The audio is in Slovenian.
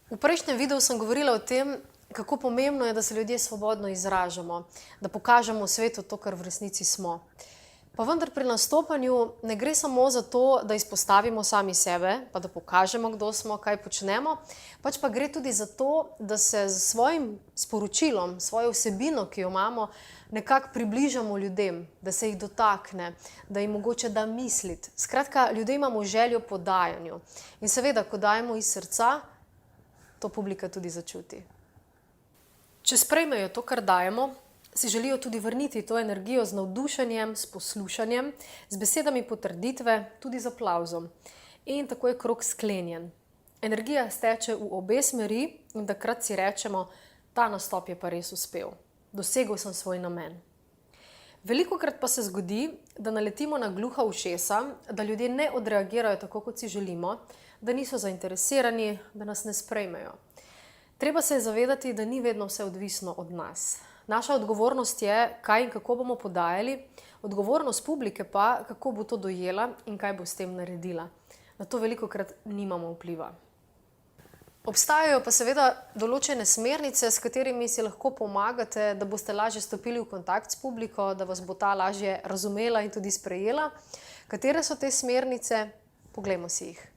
V prejšnjem videu sem govorila o tem, kako pomembno je, da se ljudje svobodno izražamo, da pokažemo svetu to, kar v resnici smo. Pa vendar pri nastopanju ne gre samo za to, da izpostavimo sami sebe, pa da pokažemo, kdo smo, kaj počnemo, pač pa gre tudi za to, da se z svojim sporočilom, svojo vsebino, ki jo imamo, nekako približamo ljudem, da se jih dotakne, da jim mogoče da misliti. Skratka, ljudje imamo željo po dajanju. In seveda, ko dajemo iz srca, to publika tudi začuti. Če sprejmejo to, kar dajemo, si želijo tudi vrniti to energijo z navdušenjem, s poslušanjem, z besedami potrditve, tudi z aplavzom. In tako je krog sklenjen. Energija steče v obe smeri in takrat si rečemo, ta nastop je pa res uspel. Dosegel sem svoj namen. Velikokrat pa se zgodi, da naletimo na gluha ušesa, da ljudje ne odreagirajo tako, kot si želimo, da niso zainteresirani, da nas ne sprejmejo. Treba se zavedati, da ni vedno vse odvisno od nas. Naša odgovornost je, kaj in kako bomo podajali, odgovornost publike pa, kako bo to dojela in kaj bo s tem naredila. Na to velikokrat nimamo vpliva. Obstajajo pa seveda določene smernice, s katerimi si lahko pomagate, da boste lažje stopili v kontakt s publiko, da vas bo ta lažje razumela in tudi sprejela. Katere so te smernice? Poglejmo si jih.